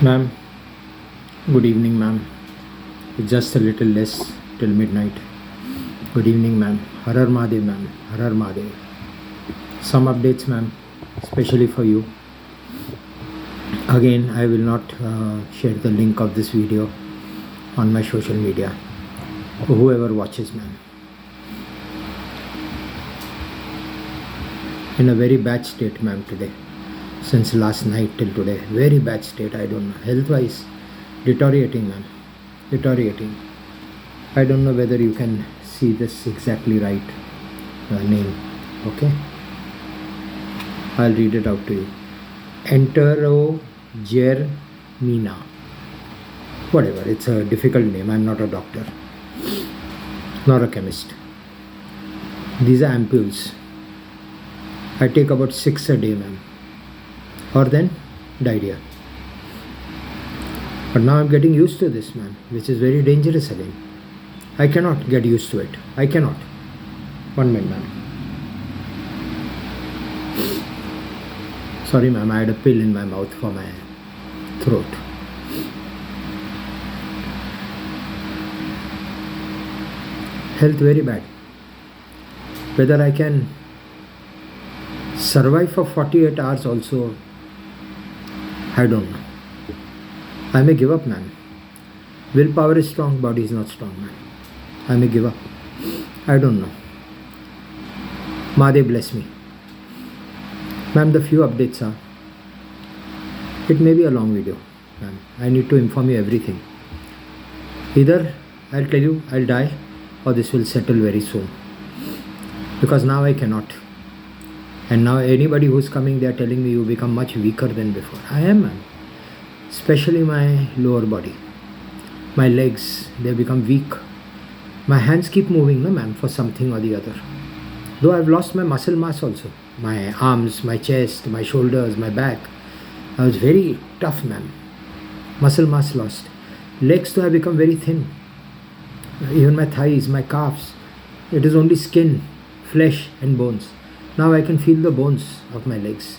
Ma'am, good evening, ma'am. It's just a little less till midnight. Good evening, ma'am. Har Har Mahadev, ma'am. Har Har Mahadev. Some updates, ma'am, especially for you. Again, I will not share the link of this video on my social media for whoever watches, ma'am. In a very bad state, ma'am, today. Since last night till today. Very bad state, I don't know. Health-wise, deteriorating, ma'am. Deteriorating. I don't know whether you can see this exactly right name. Okay? I'll read it out to you. Enterogermina. Whatever, it's a difficult name. I'm not a doctor, nor a chemist. These are ampules. I take about 6 a day, ma'am. Or then diarrhea. But now I'm getting used to this, ma'am, which is very dangerous again. I cannot get used to it. I cannot. 1 minute, ma'am. Sorry, ma'am, I had a pill in my mouth for my throat. Health very bad. Whether I can survive for 48 hours also, I don't know. I may give up, ma'am. Willpower is strong, body is not strong, ma'am. I may give up. I don't know. Mahadev bless me. Ma'am, the few updates are, it may be a long video, ma'am. I need to inform you everything. Either I'll tell you I'll die or this will settle very soon. Because now I cannot. And now anybody who's coming, they are telling me you become much weaker than before. I am, ma'am. Especially my lower body. My legs, they become weak. My hands keep moving, no, ma'am, for something or the other. Though I've lost my muscle mass also. My arms, my chest, my shoulders, my back. I was very tough, ma'am. Muscle mass lost. Legs too have become very thin. Even my thighs, my calves. It is only skin, flesh and bones. Now I can feel the bones of my legs.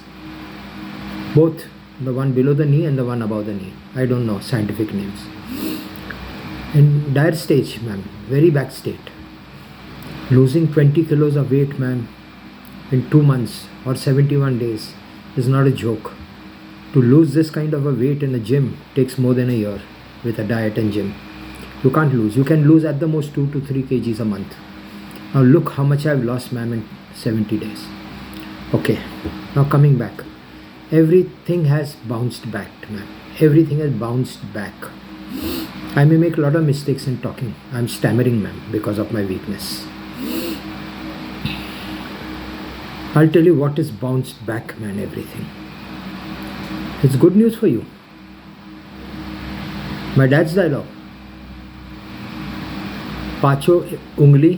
Both, the one below the knee and the one above the knee. I don't know scientific names. In dire stage, ma'am. Very bad state. Losing 20 kilos of weight, ma'am, in 2 months or 71 days is not a joke. To lose this kind of a weight in a gym takes more than a year with a diet and gym. You can't lose. You can lose at the most 2 to 3 kgs a month. Now look how much I've lost, ma'am, in 70 days. Okay, now coming back. Everything has bounced back, ma'am. Everything has bounced back. I may make a lot of mistakes in talking. I'm stammering, ma'am, because of my weakness. I'll tell you what is bounced back, man, everything. It's good news for you. My dad's dialogue. पांचों उंगली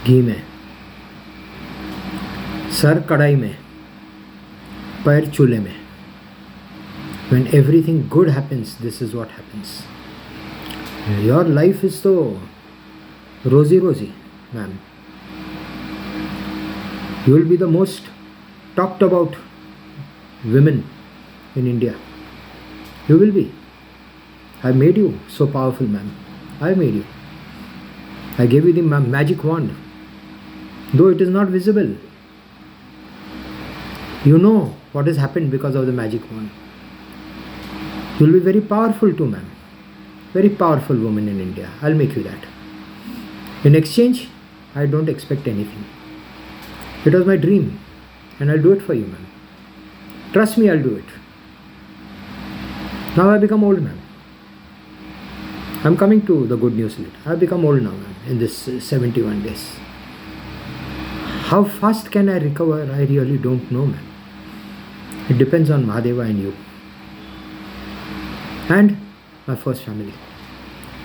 घी में, sir कढ़ाई में, पैर चूल्हे में. When everything good happens, this is what happens. Your life is so rosy, ma'am. You will be the most talked about women in India. You will be. I made you so powerful, ma'am. I made you. I gave you the magic wand. Though it is not visible. You know what has happened because of the magic wand. You will be very powerful too, ma'am. Very powerful woman in India. I'll make you that. In exchange, I don't expect anything. It was my dream. And I'll do it for you, ma'am. Trust me, I'll do it. Now I become old, ma'am. I'm coming to the good news later. I've become old now, ma'am, in this 71 days. How fast can I recover? I really don't know, ma'am. It depends on Mahadeva and you. And my first family.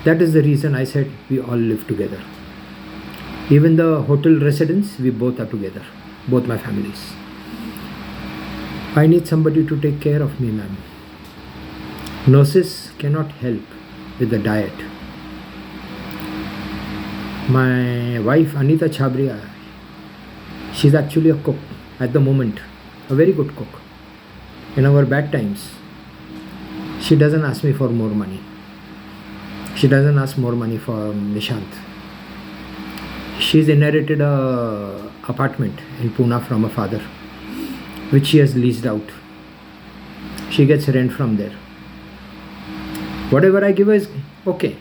That is the reason I said we all live together. Even the hotel residents, we both are together. Both my families. I need somebody to take care of me, ma'am. Nurses cannot help with the diet. My wife, Anita Chabria, she's actually a cook at the moment. A very good cook. In our bad times, She doesn't ask me for more money. She doesn't ask more money for Nishant. She's inherited a apartment in Pune from her father, which she has leased out. She gets rent from there. Whatever I give her is okay.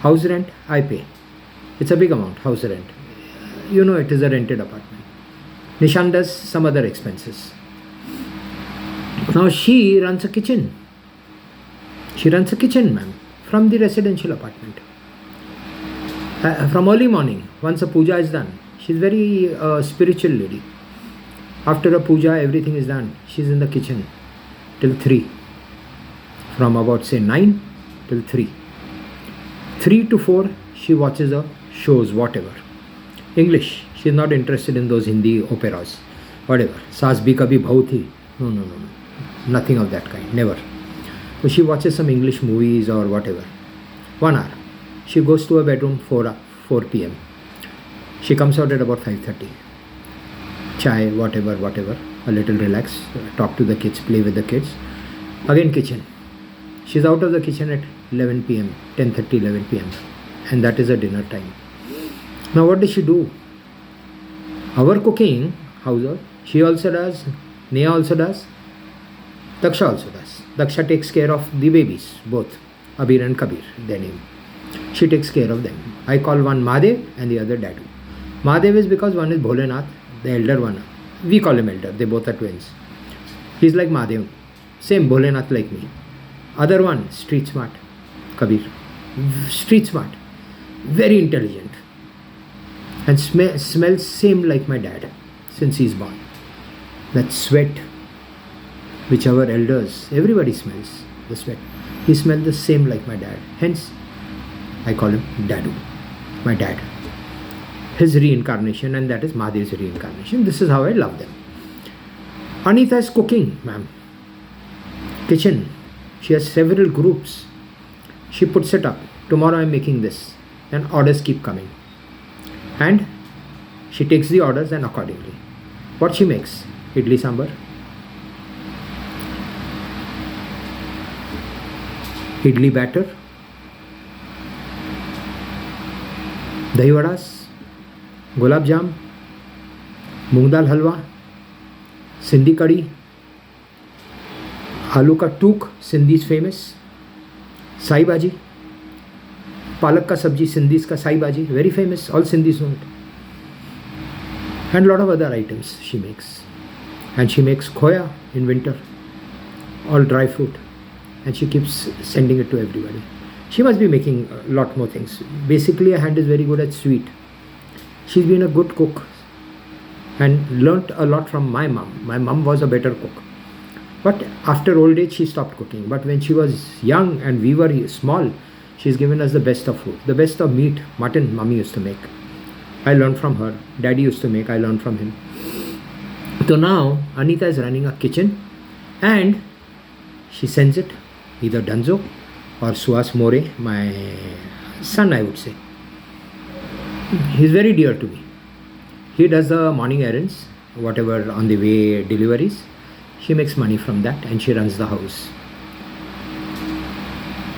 House rent, I pay. It's a big amount, house rent. You know, it is a rented apartment. Nishant does some other expenses. Now she runs a kitchen. She runs a kitchen, ma'am, from the residential apartment. From early morning, once a puja is done, she's very spiritual lady. After a puja, everything is done. She's in the kitchen till 3. From about say 9 till 3. 3 to 4, she watches her shows, whatever. English, she's not interested in those Hindi operas, whatever. Saas bhi kabhi bhahu thi. No. Nothing of that kind, never. So she watches some English movies or whatever. 1 hour. She goes to her bedroom 4 p.m. She comes out at about 5:30. Chai, whatever. A little relax, talk to the kids, play with the kids. Again kitchen. She's out of the kitchen at 11 p.m., 10:30, 11 p.m. And that is her dinner time. Now what does she do? Our cooking, household, she also does, Neha also does, Daksha also does. Daksha takes care of the babies, both Abir and Kabir, their name. She takes care of them. I call one Mahadev and the other Dadu. Mahadev is because one is Bholenath, the elder one. We call him elder, they both are twins. He's like Mahadev, same Bholenath like me. Other one, street smart, Kabir. Street smart, very intelligent. And smells same like my dad since he's born. That sweat, which our elders, everybody smells the sweat. He smelled the same like my dad. Hence, I call him Dadu, my dad. His reincarnation, and that is Mahadev's reincarnation. This is how I love them. Anita is cooking, ma'am. Kitchen. She has several groups. She puts it up. Tomorrow I'm making this. And orders keep coming. And she takes the orders and accordingly. What she makes? Idli sambar. Idli batter. Dahi vadas. Gulab jam. Moong dal halwa. Sindhi kadi. Aloo ka took, Sindhi is famous. Sai bhaji. Palak ka sabji, Sindhis ka sai bhaji, very famous. All Sindhis know it. And a lot of other items she makes. And she makes khoya in winter. All dry fruit. And she keeps sending it to everybody. She must be making a lot more things. Basically, her hand is very good at sweet. She's been a good cook. And learnt a lot from my mom. My mom was a better cook. But after old age, she stopped cooking. But when she was young and we were small, she's given us the best of food. The best of meat, mutton, mommy used to make. I learned from her. Daddy used to make. I learned from him. So now, Anita is running a kitchen and she sends it, either Danzo or Suhas More, my son, I would say. He's very dear to me. He does the morning errands, whatever on the way deliveries. She makes money from that and she runs the house.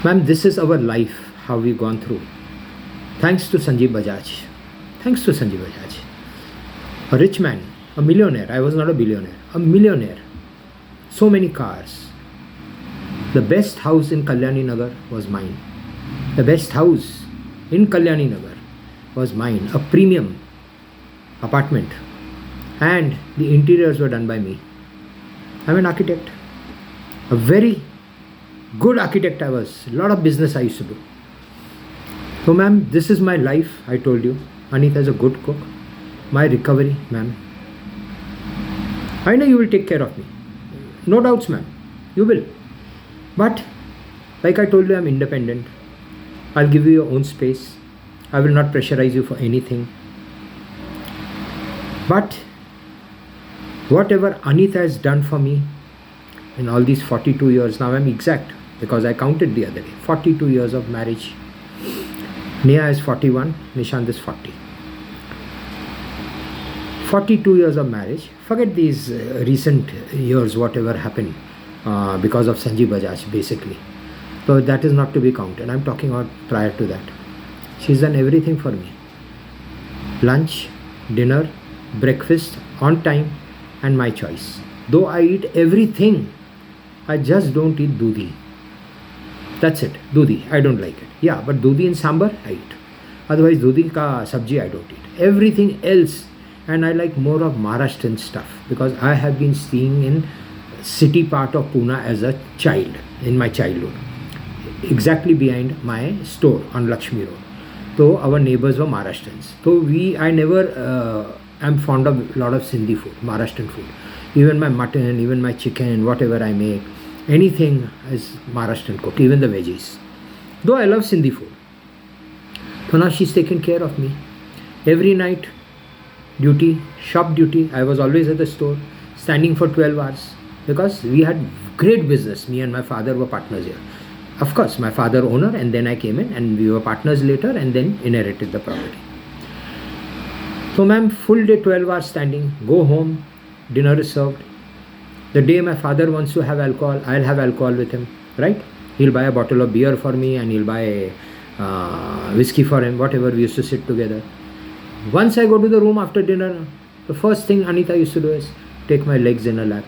Ma'am, this is our life, how we've gone through. Thanks to Sanjeev Bajaj. Thanks to Sanjeev Bajaj. A rich man, a millionaire. I was not a billionaire. A millionaire. So many cars. The best house in Kalyani Nagar was mine. The best house in Kalyani Nagar was mine. A premium apartment. And the interiors were done by me. I'm an architect. A very good architect I was. A lot of business I used to do. So ma'am, this is my life, I told you. Anita is a good cook. My recovery, ma'am. I know you will take care of me. No doubts, ma'am. You will. But, like I told you, I'm independent. I'll give you your own space. I will not pressurize you for anything. But, whatever Anita has done for me in all these 42 years, now I'm exact because I counted the other day, 42 years of marriage. Neha is 41, Nishant is 40. 42 years of marriage. Forget these recent years, whatever happened. because of Sanjeev Bajaj basically. So that is not to be counted. I'm talking about prior to that. She's done everything for me. Lunch, dinner, breakfast on time and my choice. Though I eat everything, I just don't eat dudhi. That's it. Dudhi. I don't like it. Yeah, but dudhi and sambar I eat. Otherwise dudhi ka sabji I don't eat. Everything else, and I like more of Maharashtrian stuff because I have been staying in city part of Pune as a child in my childhood, exactly behind my store on Lakshmi Road. So our neighbors were Maharashtrians. So I never am fond of a lot of Sindhi food, Maharashtrian food. Even my mutton, even my chicken, whatever I make, anything is Maharashtrian cooked, even the veggies. Though I love Sindhi food. So now she's taken care of me. Every night, duty, shop duty. I was always at the store, standing for 12 hours because we had great business. Me and my father were partners here. Of course, my father owner, and then I came in and we were partners later and then inherited the property. So ma'am, full day 12 hours standing, go home, dinner is served. The day my father wants to have alcohol, I'll have alcohol with him, right? He'll buy a bottle of beer for me and he'll buy whiskey for him, whatever. We used to sit together. Once I go to the room after dinner, the first thing Anita used to do is take my legs in her lap.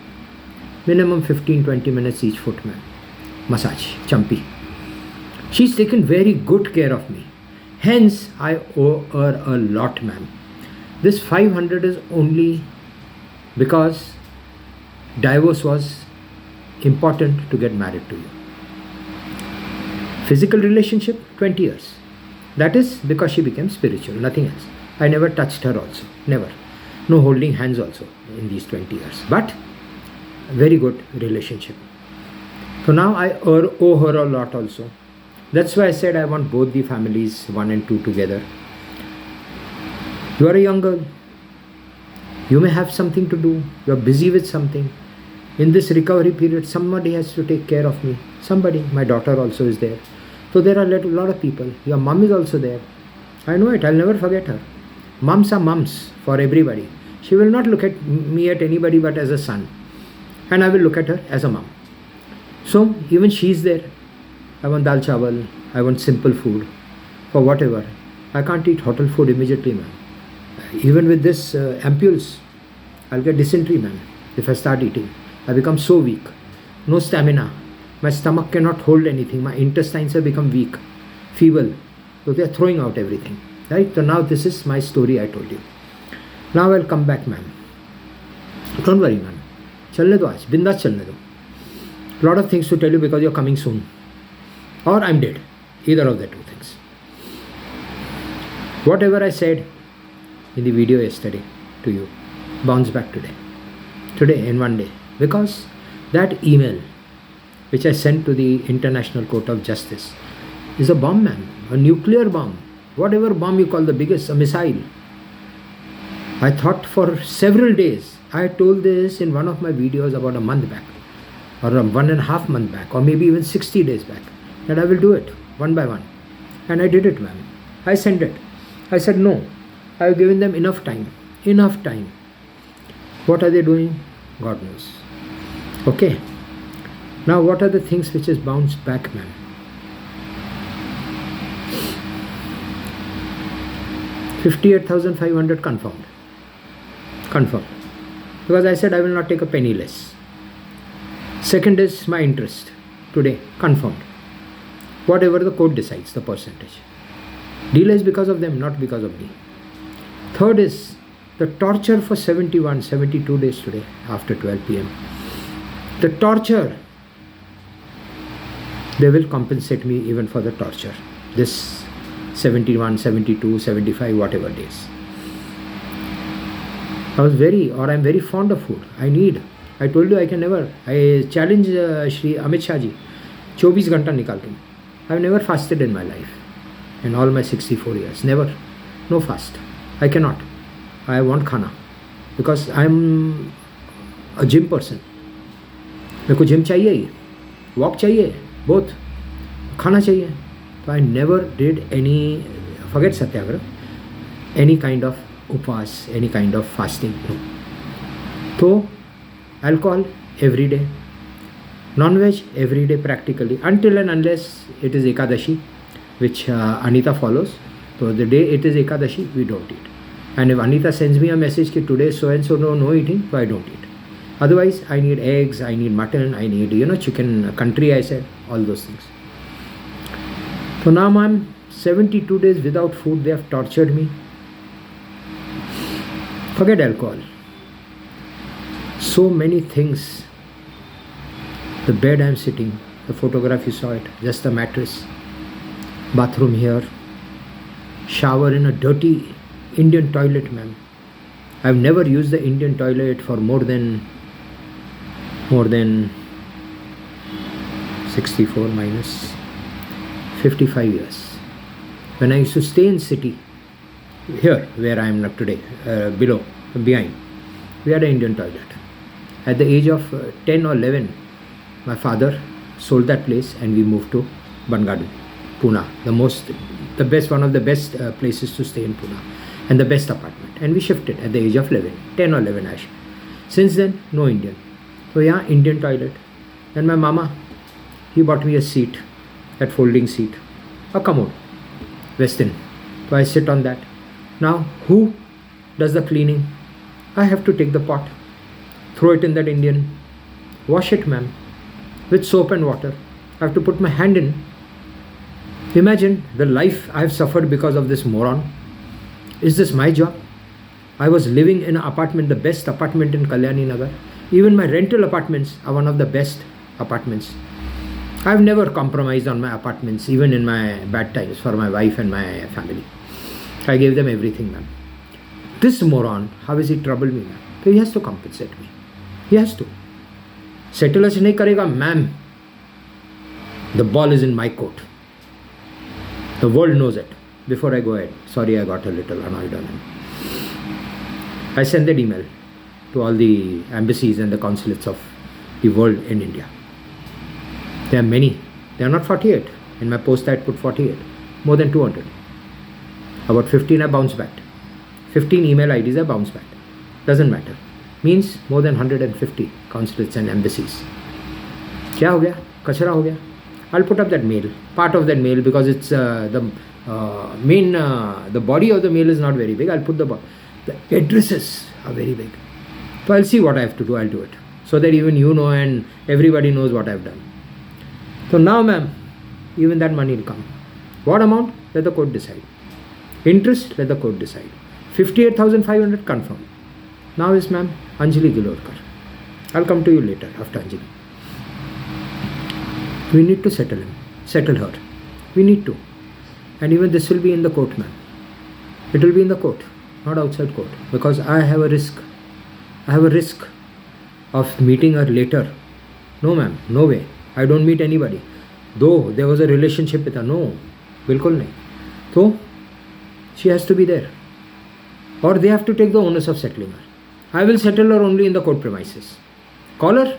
Minimum 15-20 minutes each foot, ma'am. Massage, champi. She's taken very good care of me. Hence, I owe her a lot, ma'am. This 500 is only because divorce was important to get married to you. Physical relationship, 20 years. That is because she became spiritual, nothing else. I never touched her also, never. No holding hands also in these 20 years. But very good relationship. So now I owe her a lot also. That's why I said I want both the families, 1 and 2 together. You are a young girl. You may have something to do. You are busy with something. In this recovery period, somebody has to take care of me. Somebody. My daughter also is there. So there are a lot of people. Your mom is also there. I know it. I'll never forget her. Mums are mums for everybody. She will not look at me at anybody but as a son. And I will look at her as a mom. So even she is there. I want dal chawal. I want simple food. For whatever. I can't eat hotel food immediately, man. Even with this ampules, I'll get dysentery, man. If I start eating, I become so weak. No stamina. My stomach cannot hold anything. My intestines have become weak, feeble. So they are throwing out everything. Right? So now this is my story I told you. Now I'll come back, ma'am. Don't worry, ma'am. Chalne do aaj. Bindas chalne do. Lot of things to tell you because you're coming soon. Or I'm dead. Either of the two things. Whatever I said in the video yesterday to you, bounce back today. Today, in one day. Because that email which I sent to the International Court of Justice is a bomb, man. A nuclear bomb. Whatever bomb you call the biggest, a missile. I thought for several days. I told this in one of my videos about a month back. Or 1.5 months back. Or maybe even 60 days back. That I will do it one by one. And I did it, man. I sent it. I said no. I have given them enough time. Enough time. What are they doing? God knows. Okay. Now what are the things which has bounced back, man? $58,500 confirmed. Confirmed. Because I said I will not take a penny less. Second is my interest. Today, confirmed. Whatever the court decides, the percentage. Deal is because of them, not because of me. Third is the torture for 72 days today after 12 p.m. The torture. They will compensate me even for the torture. This 71, 72, 75, whatever days. I'm very fond of food. I told you I can never. I challenge Shri Amit Shah ji. 24 घंटा निकाल के. I've never fasted in my life. In all my 64 years. Never. No fast. I cannot. I want khana. Because I'm a gym person. मेरे को gym चाहिए ही. Walk चाहिए. Both. खाना चाहिए. So I never did any, forget satyagraha, any kind of upvas, any kind of fasting. No. So, alcohol every day. Non-veg every day practically, until and unless it is Ekadashi, which Anita follows. So the day it is Ekadashi, we don't eat. And if Anita sends me a message that today so and so no eating, so I don't eat. Otherwise, I need eggs, I need mutton, I need chicken, country, I said, all those things. So now I'm 72 days without food. They have tortured me. Forget alcohol. So many things. The bed I'm sitting, the photograph you saw it, just the mattress. Bathroom here. Shower in a dirty Indian toilet, ma'am. I've never used the Indian toilet for more than 64 minus 55 years. When I used to stay in city, here where I am not today, below, behind, we had an Indian toilet. At the age of 10 or 11, my father sold that place and we moved to Bangarden, Pune, one of the best places to stay in Pune, and the best apartment. And we shifted at the age of 10 or 11 Ash. Since then, no Indian. So yeah, Indian toilet. And my mama, he bought me a seat, that folding seat, a commode, Westin. So I sit on that. Now, who does the cleaning? I have to take the pot, throw it in that Indian, wash it, ma'am, with soap and water. I have to put my hand in. Imagine the life I have suffered because of this moron. Is this my job? I was living in an apartment, the best apartment in Kalyani Nagar. Even my rental apartments are one of the best apartments. I've never compromised on my apartments, even in my bad times, for my wife and my family. I gave them everything, ma'am. This moron, how is he troubled me, ma'am? So he has to compensate me. He has to. Settle us nahi karega, ma'am. The ball is in my court. The world knows it. Before I go ahead, sorry I got a little annoyed on him. I sent that email to all the embassies and the consulates of the world in India. There are many. There are not 48. In my post I had put 48. More than 200. About 15 I bounced back. 15 email IDs I bounced back. Doesn't matter. Means more than 150 consulates and embassies. Kya ho gaya? Kachra ho gaya? I'll put up that mail. Part of that mail, because it's the body of the mail is not very big. I'll put the addresses are very big. So I'll see what I have to do. I'll do it. So that even you know and everybody knows what I've done. So now, ma'am, even that money will come. What amount? Let the court decide. Interest? Let the court decide. 58,500 confirm. Now is, ma'am, Anjali Gilorkar. I'll come to you later after Anjali. We need to settle him. Settle her. We need to. And even this will be in the court, ma'am. It will be in the court, not outside court. Because I have a risk. I have a risk of meeting her later. No, ma'am. No way. I don't meet anybody. Though there was a relationship with her. No. Bilkul nahi. So, she has to be there. Or they have to take the onus of settling her. I will settle her only in the court premises. Call her.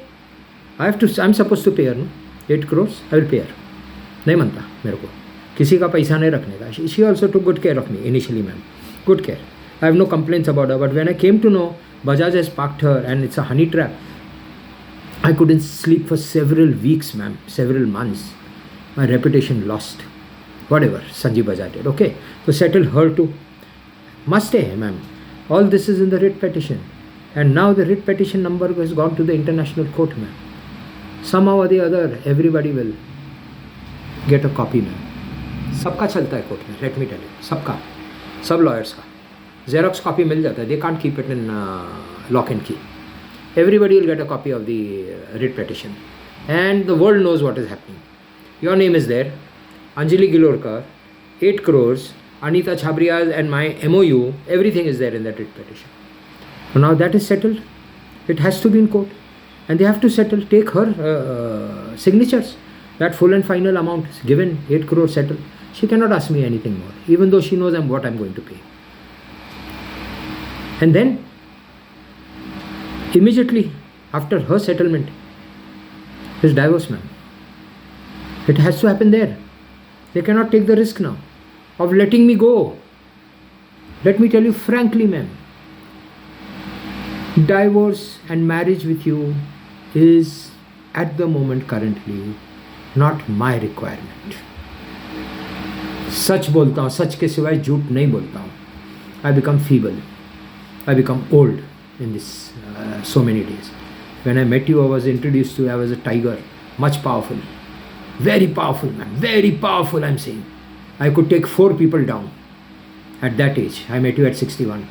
I'm supposed to pay her, no? 8 crores. I will pay her. नहीं मनता मेरे को किसी का पैसा नहीं रखने का. She also took good care of me initially, ma'am. Good care. I have no complaints about her. But when I came to know Bajaj has parked her and it's a honey trap, I couldn't sleep for several weeks, ma'am. Several months. My reputation lost. Whatever Sanjeev Bajaj did. Okay. So settle her too. Must hai, ma'am. All this is in the writ petition. And now the writ petition number has gone to the international court, ma'am. Somehow or the other, everybody will get a copy, ma'am. सबका चलता है court में. Let me tell you. सबका. सब lawyers का. Xerox copy मिल जाता है. They can't keep it in lock and key. Everybody will get a copy of the writ petition. And the world knows what is happening. Your name is there. Anjali Gilorkar, 8 crores, Anita Chhabriya and my MOU, everything is there in that writ petition. So now that is settled. It has to be in court. And they have to settle, take her signatures. That full and final amount is given, 8 crores settled. She cannot ask me anything more, even though she knows what I'm going to pay. And then, immediately after her settlement, his divorce, ma'am. It has to happen there. They cannot take the risk now of letting me go. Let me tell you frankly, ma'am. Divorce and marriage with you is at the moment currently not my requirement. सच बोलता हूँ, सच के सिवाय झूठ नहीं बोलता हूँ. I become feeble. I become old in this so many days. When I met you, I was introduced to you, I was a tiger, much powerful. Very powerful, man. Very powerful, I'm saying. I could take 4 people down at that age. I met you at 61.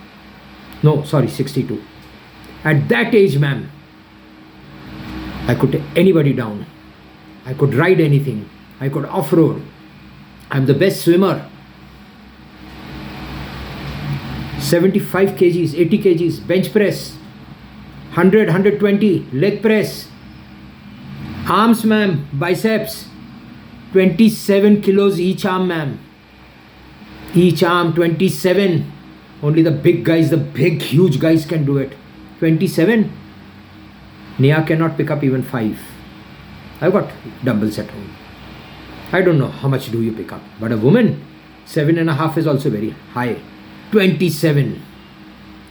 No, sorry, 62. At that age, ma'am, I could take anybody down. I could ride anything. I could off-road. I'm the best swimmer. 75 kgs, 80 kgs, bench press, 100, 120, leg press, arms, ma'am, biceps, 27 kilos each arm, ma'am. Each arm, 27. Only the big guys, the big, huge guys can do it. 27. Nia cannot pick up even 5. I've got dumbbells at home. I don't know how much do you pick up. But a woman, 7.5 is also very high. 27.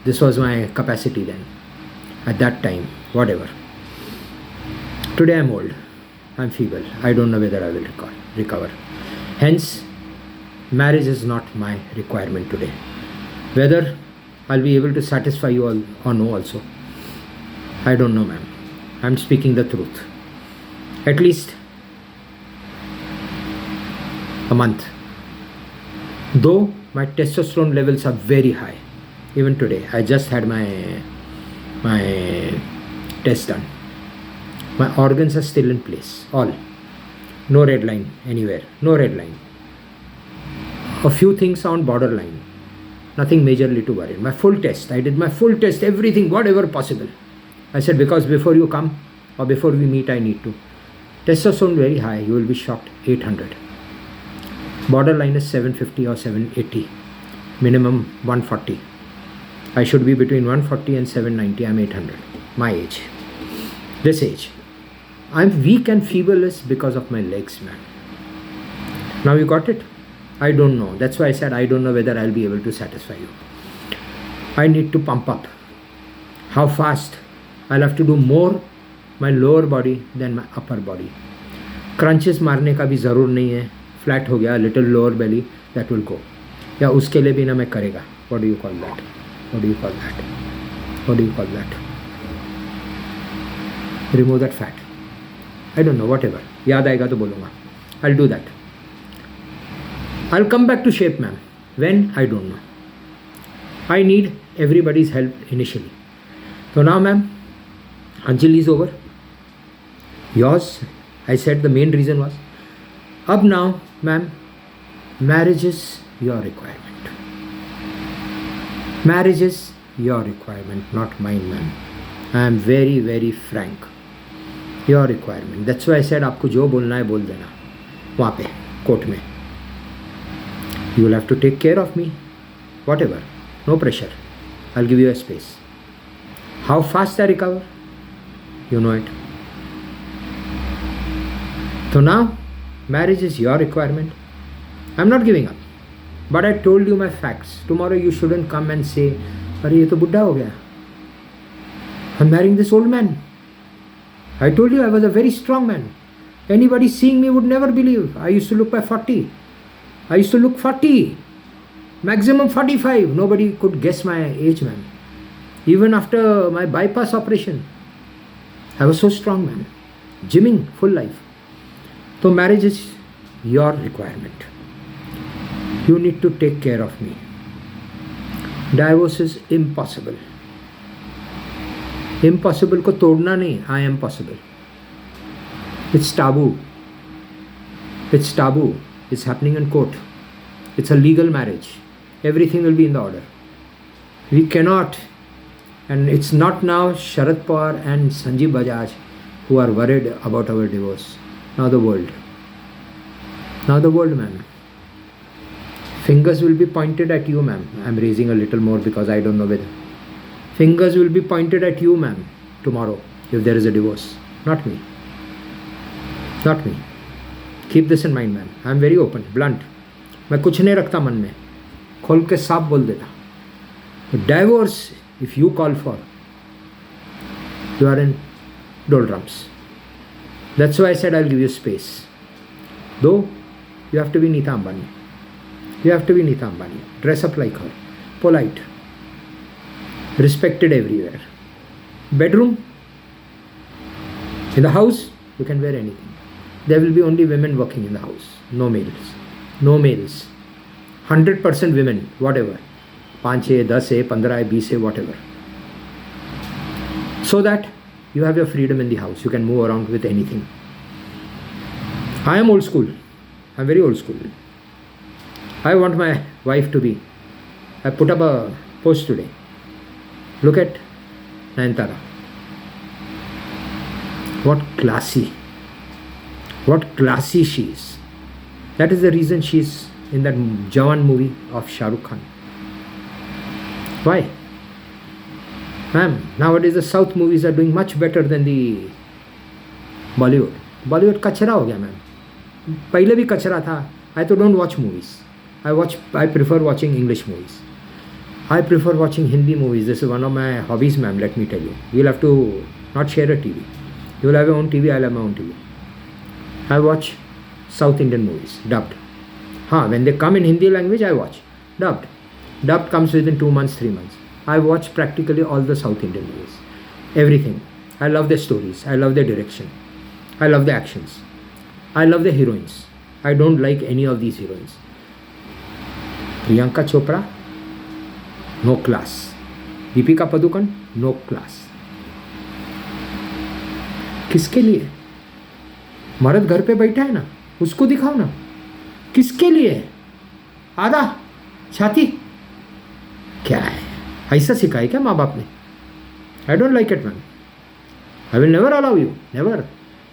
This was my capacity then. At that time, whatever. Today I'm old. I'm feeble. I don't know whether I will recover. Hence, marriage is not my requirement today. Whether I'll be able to satisfy you all or no also, I don't know, ma'am. I'm speaking the truth. At least a month. Though my testosterone levels are very high. Even today, I just had my test done. My organs are still in place, all. No red line anywhere, no red line. A few things on borderline, nothing majorly to worry. My full test, I did my full test, everything, whatever possible. I said, because before you come or before we meet, I need to. Testosterone very high, you will be shocked, 800. Borderline is 750 or 780. Minimum 140. I should be between 140 and 790. I'm 800. My age. This age. I'm weak and feeble is because of my legs, man. Now you got it? I don't know. That's why I said I don't know whether I'll be able to satisfy you. I need to pump up. How fast? I'll have to do more my lower body than my upper body. Crunches मारने का भी ज़रूर नहीं है. Flat हो गया, little lower belly, that will go. या उसके लिए भी ना मैं करेगा. What do you call that? What do you call that? What do you call that? Remove that fat. I don't know, whatever. याद आएगा तो बोलूँगा. I'll do that. I'll come back to shape, ma'am. When? I don't know. I need everybody's help initially. So now, ma'am, Anjali is over. Yours, I said the main reason was. Up now, ma'am, marriage is your requirement. Marriage is your requirement, not mine, ma'am. I am very, very frank. Your requirement. That's why I said आपको जो बोलना है बोल देना वहाँ पे court में. You will have to take care of me. Whatever. No pressure. I'll give you a space. How fast I recover? You know it. So now, marriage is your requirement. I'm not giving up. But I told you my facts. Tomorrow you shouldn't come and say, अरे ये तो बुढ़ा हो गया. I'm marrying this old man. I told you I was a very strong man. Anybody seeing me would never believe. I used to look by 40. I used to look 40. Maximum 45. Nobody could guess my age, man. Even after my bypass operation, I was so strong, man. Gymming, full life. So marriage is your requirement. You need to take care of me. Divorce is impossible. Impossible को तोड़ना नहीं. I am possible. It's taboo. It's taboo. It's happening in court. It's a legal marriage. Everything will be in the order. We cannot. And it's not now Sharad Pawar and Sanjeev Bajaj who are worried about our divorce. Now the world. Now the world, ma'am. Fingers will be pointed at you, ma'am. I'm raising a little more because I don't know whether. Fingers will be pointed at you, ma'am, tomorrow if there is a divorce. Not me. Not me. Keep this in mind, ma'am. I'm very open, blunt. मैं कुछ नहीं रखता मन में. खोल के साफ बोल देता. Divorce, if you call for, you are in doldrums. That's why I said I'll give you space. Though you have to be Neeta Ambani. You have to be Neeta Ambani. Dress up like her. Polite. Respected everywhere. Bedroom. In the house, you can wear anything. There will be only women working in the house. No males. No males. 100% women. Whatever. 5 है, 10 है, 15 है, 20 है, whatever. So that you have your freedom in the house. You can move around with anything. I am old school. I'm very old school. I want my wife to be. I put up a post today. Look at Nayanthara. What classy. What classy she is. That is the reason she's in that Jawan movie of Shah Rukh Khan. Why? Ma'am, nowadays the South movies are doing much better than the Bollywood. Bollywood कचरा हो गया ma'am. पहले भी कचरा था. I तो don't watch movies. I prefer watching English movies. I prefer watching Hindi movies. This is one of my hobbies, ma'am. Let me tell you. You'll have to not share a TV. You will have your own TV. I'll have my own TV. I watch South Indian movies dubbed. When they come in Hindi language, I watch dubbed. Dubbed comes within 2 months, 3 months. I watch practically all the South Indian movies. Everything. I love their stories. I love their direction. I love the actions. I love the heroines. I don't like any of these heroines. Priyanka Chopra, no class. Deepika Padukone, no class. किसके लिए? मर्द घर पे बैठा है ना, उसको दिखाओ ना. किसके लिए? आधा छाती क्या है? ऐसा सिखाया क्या माँ बाप ने? I don't like it ma'am. I will never allow you. Never.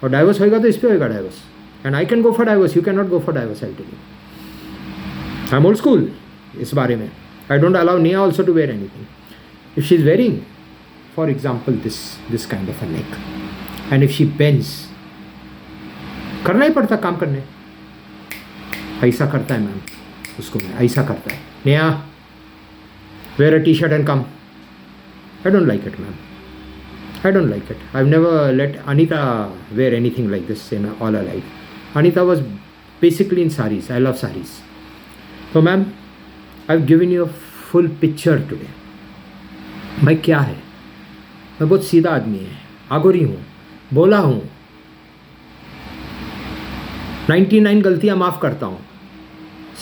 और डाइवोर्स होएगा तो इस पे होएगा divorce. And I can go for divorce. You can not go for divorce. I tell you. I am old school इस बारे में. I don't allow Nia also to wear anything. If she is wearing for example this kind of a neck and if she bends, करना ही पड़ता काम करने. ऐसा करता है मैम उसको. मैं ऐसा करता है. Neha, wear a t-shirt and come. I don't like it, ma'am. I don't like it. I've never let Anita wear anything like this in all her life. Anita was basically in saris. I love saris. So, ma'am, I've given you a full picture today. मैं क्या है? मैं बहुत सीधा आदमी है. आगोरी हूँ. बोला हूँ. 99 गलतियाँ माफ़ करता हूँ.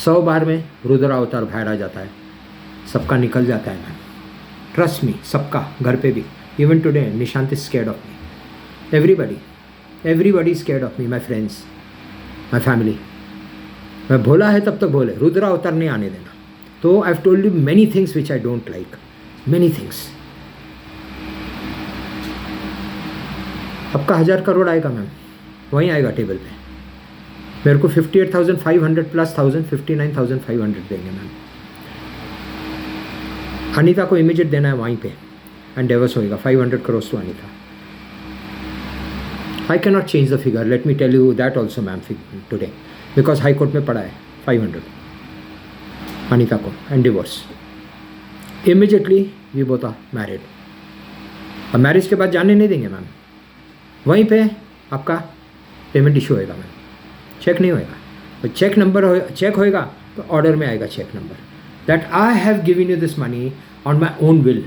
100 बार में रुद्र अवतार बाहर आ जाता है. सबका निकल जाता है मैम. Trust me. सबका. घर पे भी. Even today Nishant is scared of me. Everybody is scared of me. My friends, my family. मैं भोला है तब तक भोले. रुद्र अवतार नहीं आने देना. तो आई have told you many things which I don't like. Many things. आपका 1000 करोड़ आएगा मैम. वहीं आएगा टेबल पे. मेरे को 58,500 प्लस 1000 59,500 देंगे मैम. अनीता को इमीडिएट देना है वहीं पे. एंड डिवोर्स होएगा. 500 crore to Anita. I can not change the figure. Let me tell you that also ma'am today. Because high court में पड़ा है 500 अनीता को. And divorce immediately. We both are married. अब मैरिज के बाद जाने नहीं देंगे मैम. वहीं पे आपका पेमेंट इशू होएगा मैम. चेक नहीं होएगा. तो चेक नंबर चेक होएगा तो ऑर्डर में आएगा cheque number. That I have given you this money on my own will.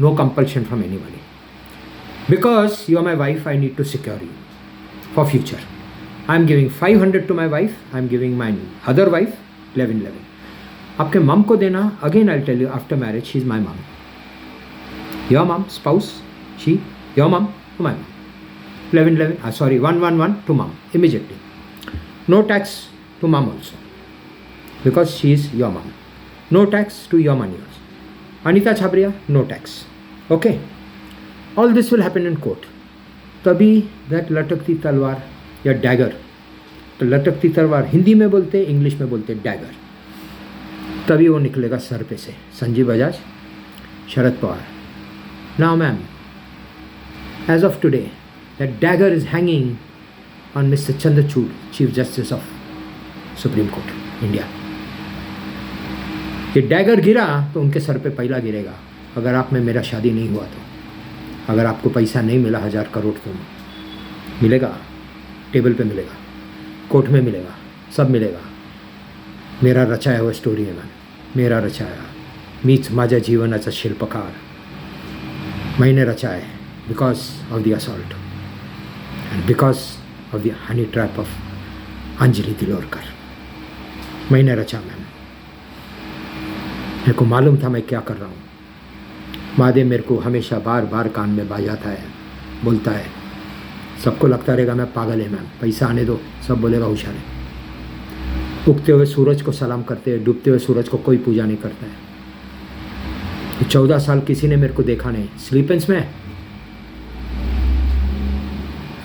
No compulsion from anybody. Because you are my wife, I need to secure you for future. I am giving 500 to my wife. I am giving my other wife 11. आपके मम को देना. Again I'll tell you, after marriage, she is my mom. Your mom, spouse, she, your mom to my mom. 11. Sorry, 1 to mom immediately. No tax to mom also. Because she is your mom. No tax to your money also. Anita Chhabria, no tax. Okay? All this will happen in court. तभी that लटकती तलवार या dagger. तो लटकती तलवार हिंदी में बोलते, English में बोलते डैगर. तभी वो निकलेगा सर पे से. Sanjeev Bajaj, Sharad Pawar. Now ma'am, as of today, that dagger is hanging on Mr. Chandrachud, Chief Justice of Supreme Court, India. ये डैगर गिरा तो उनके सर पे पहला गिरेगा. अगर आप में मेरा शादी नहीं हुआ तो. अगर आपको पैसा नहीं मिला 1000 करोड़ तो मिलेगा. टेबल पे मिलेगा, कोर्ट में मिलेगा, सब मिलेगा. मेरा रचाया हुआ स्टोरी आहे मॅम, मेरा रचाया. मीच माझ्या जीवनाचा शिल्पकार. मैंने रचा है because of the assault and because of the honey trap of Anjali Dilorkar. मैंने रचा मैम. मेरे को मालूम था मैं क्या कर रहा हूँ. महादेव मेरे को हमेशा बार बार कान में बाजाता है, बोलता है. सबको लगता रहेगा मैं पागल है मैम, पैसा आने दो, सब बोलेगा होशियार है. उगते हुए सूरज को सलाम करते हैं, डूबते हुए सूरज को कोई पूजा नहीं करता है. 14 साल किसी ने मेरे को देखा नहीं. स्लीपेंस में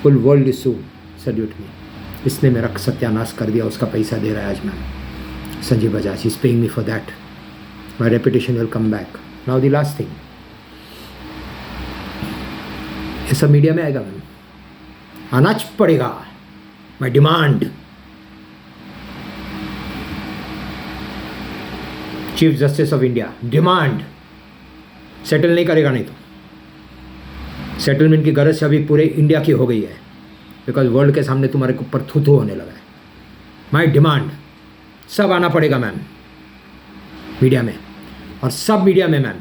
फुल वर्ल्ड इज सल्यूट मी. इसने मेरा सत्यानाश कर दिया, उसका पैसा दे रहा है आज ma'am. Sanjay Bajaj is paying me for that. My reputation will come back. Now the last thing, ये सब मीडिया में आएगा मैम, आना पड़ेगा. माई demand, chief justice of India demand. Settle नहीं करेगा नहीं तो सेटलमेंट की गरज अभी पूरे इंडिया की हो गई है, बिकॉज वर्ल्ड के सामने तुम्हारे ऊपर थू होने लगा है. माई डिमांड, सब आना पड़ेगा मैम मीडिया में, और सब मीडिया में ma'am.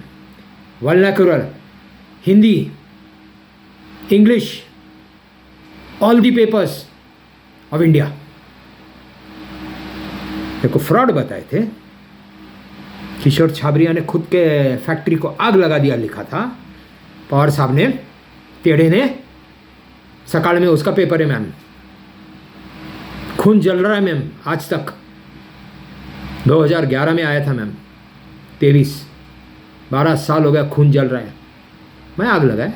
Vernacular, Hindi, English, all the papers of India. मेरे को फ्रॉड बताए थे. किशोर छाबरिया ने खुद के फैक्ट्री को आग लगा दिया लिखा था. पवार साहब ने, टेढ़े ने, सकाल में उसका पेपर है मैम. खून जल रहा है मैम आज तक. 2011 में आया था मैम, 12 साल हो गया, खून जल रहा है. मैं आग लगाया?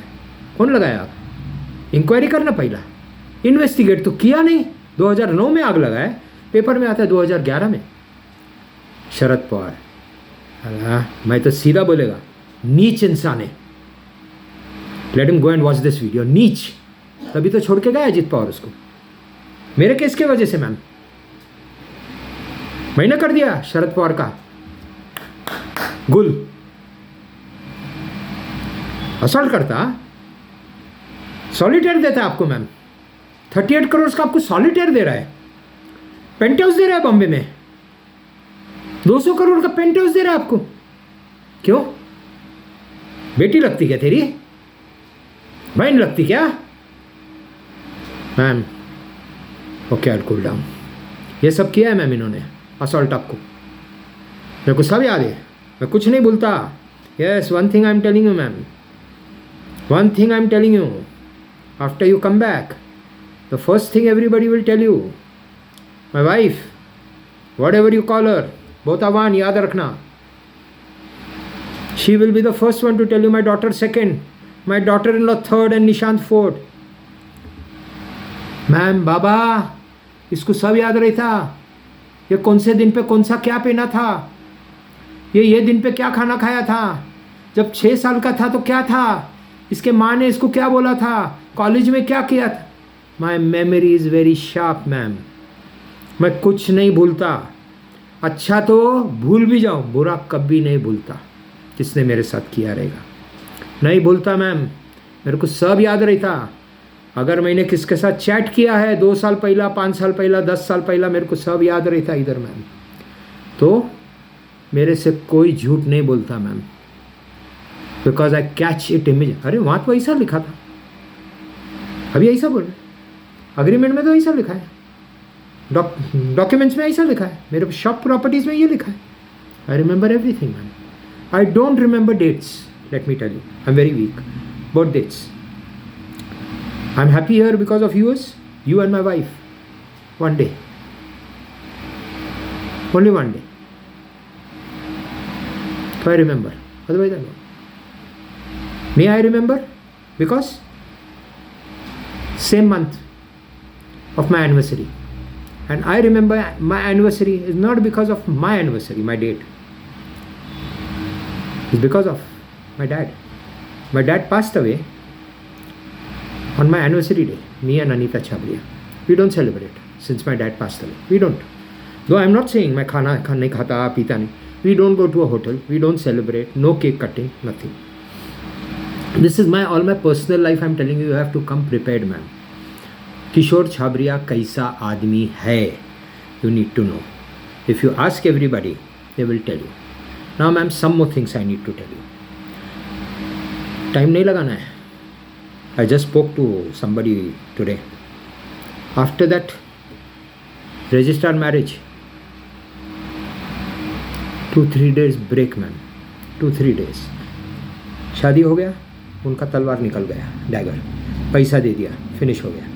कौन लगाया आग? इंक्वायरी करना पहिला, इन्वेस्टिगेट तो किया नहीं. 2009 में आग लगाया, पेपर में आता है 2011 में. शरद पवार, मैं तो सीधा बोलेगा, नीच इंसान है. Let him go and watch this video. नीच. तभी तो छोड़ के गया अजीत पवार उसको, मेरे केस के वजह से मैम. मैंने कर दिया शरद पवार का गुल. असॉल्ट करता, सॉलिटेयर देता है आपको मैम. 38 करोड़ का आपको सॉलिटेयर दे रहा है. पेंट हाउस दे रहा है बॉम्बे में, 200 करोड़ का पेंट हाउस दे रहा है आपको. क्यों? बेटी लगती क्या तेरी? बहन लगती क्या ma'am? Okay, I cool down. ये सब किया है मैम इन्होंने, असॉल्ट आपको. मेरे को सब याद है, मैं कुछ नहीं भूलता. Yes, one thing I am telling you ma'am, one thing I am telling you. After you come back, the first thing everybody will tell you, my wife, what ever you call her, both are one, याद रखना. She will be the first one to tell you, my daughter second, my daughter-in-law third and Nishant fourth. Ma'am, बाबा, इसको सब याद रहता. ये कौन से दिन पे कौन सा क्या पहना था, ये दिन पे क्या खाना खाया था, जब 6 साल का था तो क्या था, इसके माँ ने इसको क्या बोला था, कॉलेज में क्या किया था. My memory is very sharp ma'am. मैं कुछ नहीं भूलता. अच्छा तो भूल भी जाऊँ, बुरा कभी नहीं भूलता. जिसने मेरे साथ किया रहेगा नहीं भूलता मैम. मेरे को सब याद रहता. अगर मैंने किसके साथ चैट किया है 2 साल पहला, 5 साल पहला, 10 साल पहला, मेरे को सब याद रहता इधर मैम. तो मेरे से कोई झूठ नहीं बोलता ma'am, because I catch it image. अरे वहाँ तो ऐसा लिखा था, अभी ऐसा बोल रहे, अग्रीमेंट में तो ऐसा लिखा है, डॉक्यूमेंट्स में ऐसा लिखा है, मेरे शॉप प्रॉपर्टीज में ये लिखा है. I remember everything ma'am. I don't remember dates. Let me tell you, I am very weak about dates. I am happy here because of you and my wife. One day, only one day, so I remember. Otherwise I don't. May I remember? Because same month of my anniversary. And I remember my anniversary is not because of my anniversary, my date. It's because of my dad. My dad passed away on my anniversary day. Me and Anita Chhabria. We don't celebrate since my dad passed away. We don't. Though I'm not saying मैं खाना नहीं खाता, पीता नहीं. We don't go to a hotel. We don't celebrate. No cake cutting. Nothing. This is all my personal life. I'm telling you, you have to come prepared, man. किशोर छाबरिया कैसा आदमी है, you need to know. If you ask everybody, they will tell you. Now ma'am, some more things I need to tell you. Time नहीं लगाना है. I just spoke to somebody today. After that, register marriage. 2-3 days break ma'am. 2-3 days. शादी हो गया, उनका तलवार निकल गया, डैगर, पैसा दे दिया, फिनिश हो गया.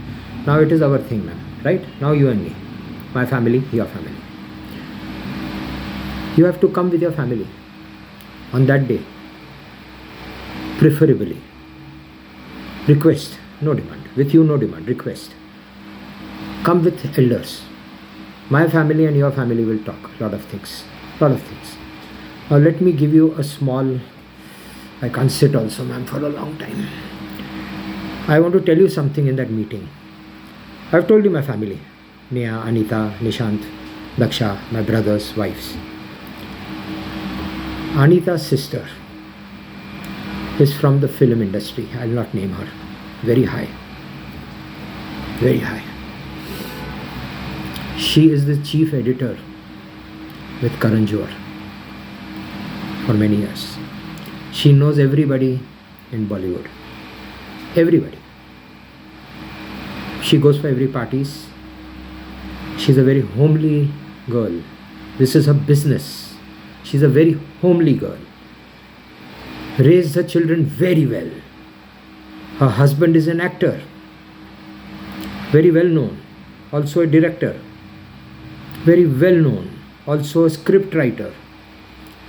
Now it is our thing ma'am, right? Now you and me, my family, your family. You have to come with your family on that day, preferably. Request, no demand. With you, no demand, request. Come with elders. My family and your family will talk lot of things. Now let me give you a small, I can't sit also ma'am for a long time. I want to tell you something in that meeting. I've told you my family, Neha, Anita, Nishant, Daksha, my brothers, wives. Anita's sister is from the film industry. I'll not name her. Very high. Very high. She is the chief editor with Karan Johar for many years. She knows everybody in Bollywood. Everybody. She goes for every parties. She's a very homely girl. This is her business. She's a very homely girl. Raised her children very well. Her husband is an actor, very well known, also a director, very well known, also a script writer.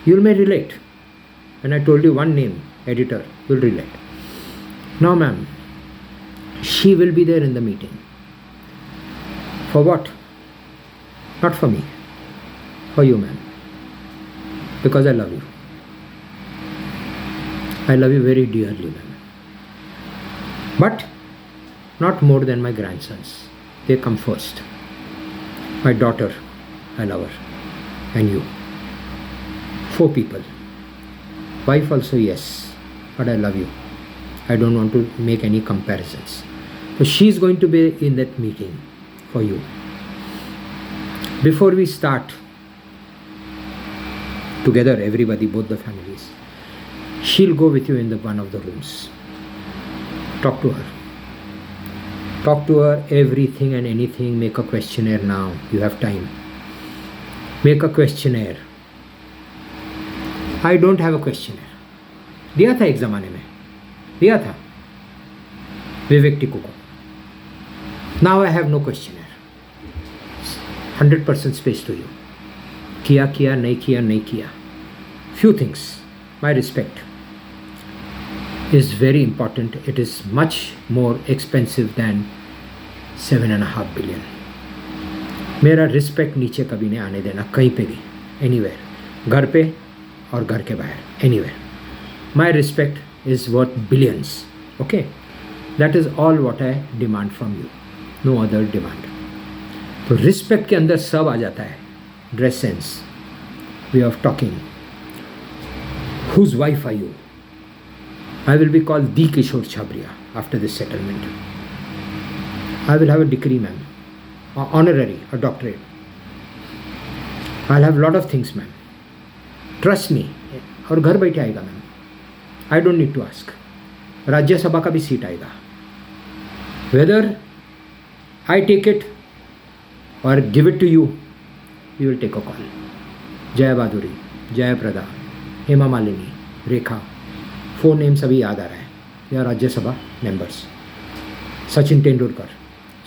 You may relate. When I told you one name, editor, you'll relate. Now ma'am, she will be there in the meeting. For what? Not for me. For you ma'am. Because I love you. I love you very dearly ma'am. But not more than my grandsons. They come first. My daughter, I love her. And you. 4 people. Wife also, yes. But I love you. I don't want to make any comparisons. So she's going to be in that meeting for you. Before we start, together, everybody, both the families, she'll go with you in one of the rooms. Talk to her. Talk to her everything and anything. Make a questionnaire now. You have time. Make a questionnaire. I don't have a questionnaire. दिया था एक ज़माने में. दिया था. विवेक टिकू को. Now I have no questionnaire. 100% space to you. किया किया नहीं किया नहीं किया. Few things. My respect is very important. It is much more expensive than 7.5 billion. मेरा रिस्पेक्ट नीचे कभी नहीं आने देना कहीं पे भी, anywhere, घर पे और घर के बाहर, anywhere. My respect is worth billions. Okay, that is all what I demand from you. No other demand. तो रिस्पेक्ट के अंदर सब आ जाता है. Dress sense, way of talking. Whose wife are you? I will be called the Kishore Chhabria after this settlement. I will have a degree, ma'am, honorary, a doctorate. I'll have lot of things, ma'am. Trust me. और घर बैठे आएगा ma'am. I don't need to ask. Rajya Sabha का भी seat आएगा. Whether I take it or give it to you, you will take a call. Jaya Bhaduri, Jaya Prada, Hema Malini, Rekha, 4 names अभी याद आ रहा है. या Rajya Sabha members. Sachin Tendulkar,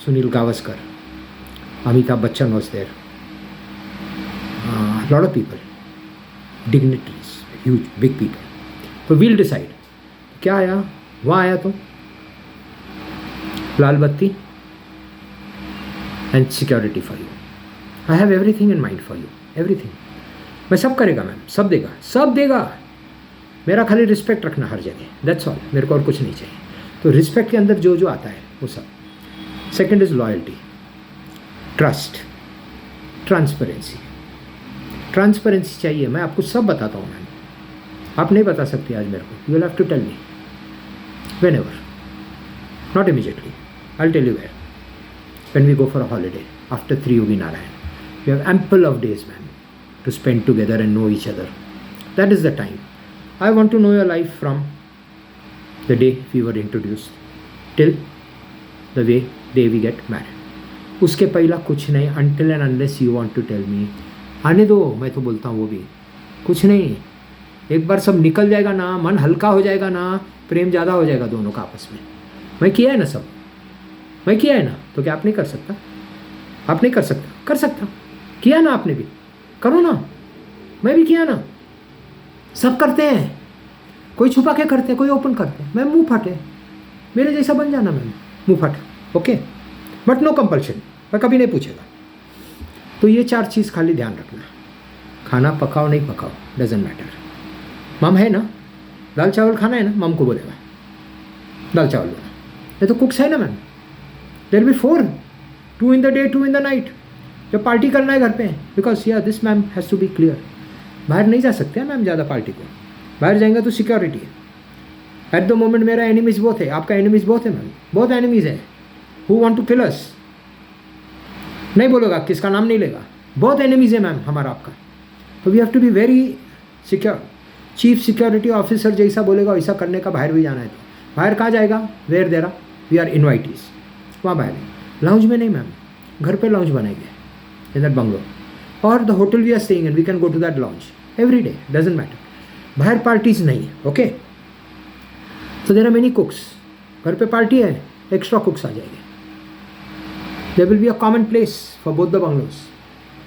Sunil Gavaskar, Amitabh Bachchan was there. Lot of people, dignitaries, huge, big people. So we'll decide. क्या आया? वहाँ आया तो लाल बत्ती and security for you. I have everything in mind for you. Everything. मैं सब करेगा मैम, सब देगा, सब देगा. मेरा खाली रिस्पेक्ट रखना हर जगह. That's all. मेरे को और कुछ नहीं चाहिए. तो रिस्पेक्ट के अंदर जो जो आता है वो सब. Second is loyalty, trust, transparency. Transparency चाहिए. मैं आपको सब बताता हूँ मैम. आप नहीं बता सकते आज मेरे को. You will have to tell me whenever, not immediately. I will tell you where. when we go for a holiday after 3 Yogi Narayan. We have ample of days, man, to spend together and know each other. That is the time. I want to know your life from the day we were introduced till the day we get married. उसके पहला कुछ नहीं, until and unless you want to tell me. आने दो, मैं तो बोलता हूँ वो भी कुछ नहीं. एक बार सब निकल जाएगा ना, मन हल्का हो जाएगा ना, प्रेम ज़्यादा हो जाएगा दोनों का आपस में. मैं किया है ना सब, मैं किया है ना, तो क्या आप नहीं कर सकता? आप नहीं कर सकता? कर सकता. किया ना आपने भी, करो ना. मैं भी किया ना. सब करते हैं, कोई छुपा के करते हैं, कोई ओपन करते हैं. मैं मुंह फाटे, मेरे जैसा बन जाना. मैं मुंह फाटे, ओके, बट नो कंपल्शन. मैं कभी नहीं पूछेगा. तो ये 4 चीज़ खाली ध्यान रखना. खाना पकाओ नहीं पकाओ, डजेंट मैटर. मम है ना, दाल चावल खाना है ना, मम को बोलेगा दाल चावल बोला. ये तो कुक्स है ना ma'am. There be 4, 2 in the day, 2 in the night. जब पार्टी करना है घर पे, बिकॉज या this ma'am has to be clear. बाहर नहीं जा सकते हैं मैम ज़्यादा पार्टी को. बाहर जाएंगे तो सिक्योरिटी है. एट द मोमेंट मेरा एनिमीज बहुत है, आपका एनिमीज बहुत है मैम, बहुत एनिमीज है. हु वांट टू किल अस, नहीं बोलेगा, किसका नाम नहीं लेगा. बहुत एनिमीज है मैम हमारा आपका. तो we have to be very secure. Chief security officer जैसा बोलेगा वैसा करने का. बाहर भी जाना है तो बाहर कहाँ जाएगा? Where there we are invitees, वहाँ बाहर. लाउंज में नहीं मैम, घर पे लाउंज बनाएंगे इन दैट बंगलो, और the hotel we are staying in, we can go to that lounge every day, doesn't matter. बाहर पार्टीज नहीं, ओके. तो देर आर मेनी कुक्स. घर पे पार्टी है, एक्स्ट्रा कुक्स आ जाएंगे. There will be a common place for both the bungalows.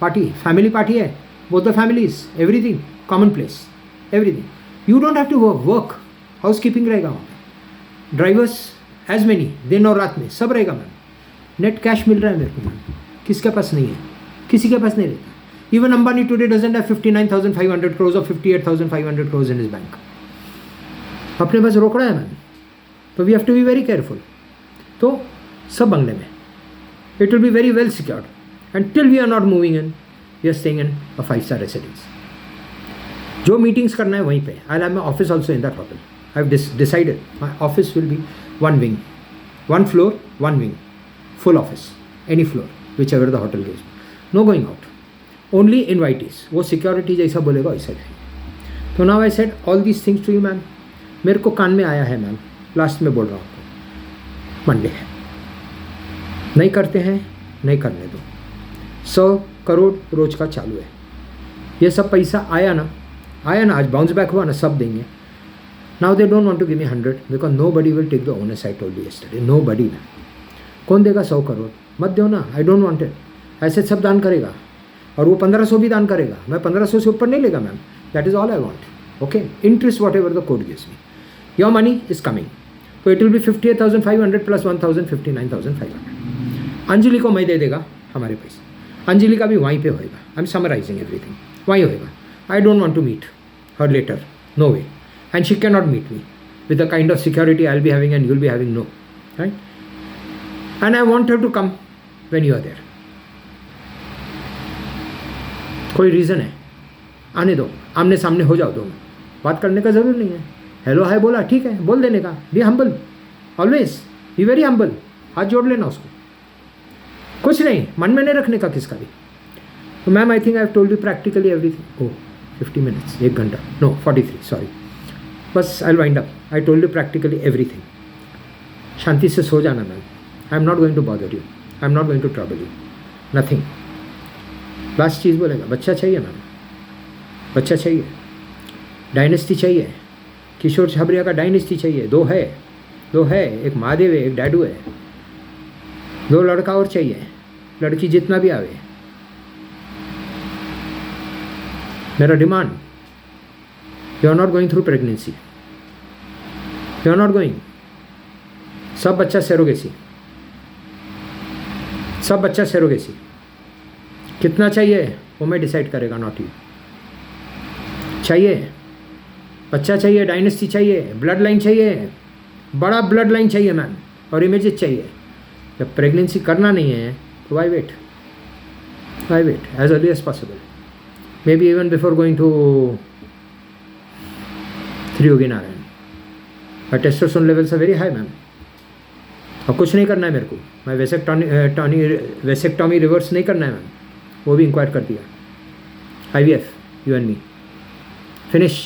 Party, family party है, both the families, everything common place, everything. You don't have to work. House keeping रहेगा वहाँ पे, drivers as many, दिन और रात में सब रहेगा मैम. नेट कैश मिल रहा है मेरे को मैम. किसके पास नहीं है? किसी के पास नहीं रहता. Even Ambani today doesn't have 59,500 crores और 58,500 crores इन हिज बैंक. अपने पास रोकड़ा है मैम. तो we have to be very careful. तो सब बंगले में it will be very well secured. And till we are not moving in, we are staying in a 5-star residence. जो meetings करना है वहीं पे. I have my office also in that hotel. I have decided my office will be 1 wing, 1 floor, 1 wing, full office, any floor, whichever the hotel gives. No going out, only invitees. वो security जैसा बोलेगा वैसा जाएगा. तो now I said all these things to you ma'am. मेरे को कान में आया है मैम, लास्ट में बोल रहा हूँ आपको. मंडे है, नहीं करते हैं, नहीं करने दो. 100 करोड़ रोज का चालू है. ये सब पैसा आया ना, आज बाउंस बैक हुआ ना, सब देंगे. Now they don't want to give me 100 because nobody will take the owners. I told you yesterday, nobody ma'am. कौन देगा 100 करोड़? मत दो ना, आई डोंट वांट इट. ऐसे सब दान करेगा, और वो 1500 भी दान करेगा. मैं 1500 से ऊपर नहीं लेगा ma'am. That is all I want. Okay, interest whatever the code gives me, your money is coming. तो it will be 58,500 plus 1,000, 59,500. Anjali को मैं दे देगा हमारे पैसे. अंजलि का भी वहीं पे होएगा. I am summarising everything. वहीं होएगा. I don't want to meet her later, no way. And she cannot meet me with the kind of security I'll be having and you'll be having, no, right? And I want her to come when you are there. कोई reason है, आने दो, आमने सामने हो जाओ दोनों. बात करने का ज़रूर नहीं है. हेलो हाय बोला, ठीक है, बोल देने का. Be humble, always be very humble. हाथ जोड़ लेना उसको, कुछ नहीं मन में नहीं रखने का किसका भी. तो ma'am I think I have told you practically everything. Oh 50 minutes, 1 घंटा, नो 43, सॉरी. बस I wind up. I told you practically everything. शांति से सो जाना ma'am. I am not going to bother you, I am not going to trouble you, nothing. Last चीज़ बोलेगा, बच्चा चाहिए मैम, बच्चा चाहिए, डायनेस्टी चाहिए. किशोर छाबरिया का डायनेस्टी चाहिए. 2 है, एक महादेव है, एक डैडू है. 2 लड़का और चाहिए, लड़की जितना भी आवे. मेरा demand, you are not going through pregnancy, you are not going. सब बच्चा सेरोगेसी, सब बच्चा सेरोगेसी. कितना चाहिए वो मैं डिसाइड करेगा, नॉट यू. चाहिए बच्चा चाहिए, डायनेस्टी चाहिए, ब्लड लाइन चाहिए, बड़ा ब्लड लाइन चाहिए मैम, और इमेजेस चाहिए. जब प्रेगनेंसी करना नहीं है तो why wait as early as possible. May be even before going to 3 Yogi Narayan. Testosterone levels are very high ma'am. और कुछ नहीं करना है मेरे को. मैं वेसेक्टॉमी रिवर्स नहीं करना है मैम, वो भी इंक्वायर कर दिया. IVF, you and me, finish.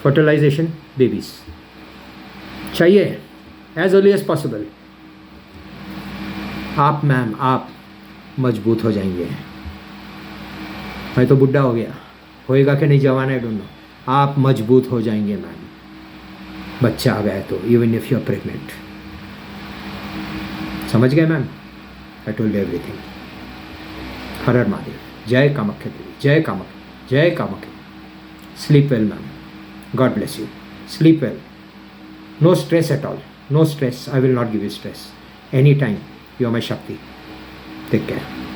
Fertilisation babies चाहिए एज अर्ली एज पॉसिबल. आप मैम, आप मजबूत हो जाएंगे. मैं तो बुढ़ा हो गया, होएगा कि नहीं जवान है, डोंट नो. आप मजबूत हो जाएंगे मैम. बच्चा आ गया है तो, even if you are pregnant. समझ गए मैम? I told everything. हर हर महादेव. जय कामाख्या देवी, जय कामाख्या, जय Kamakhya. Sleep well ma'am. God bless you. Sleep well. No stress at all. No stress. I will not give you stress. Any time. You are my Shakti. Take care.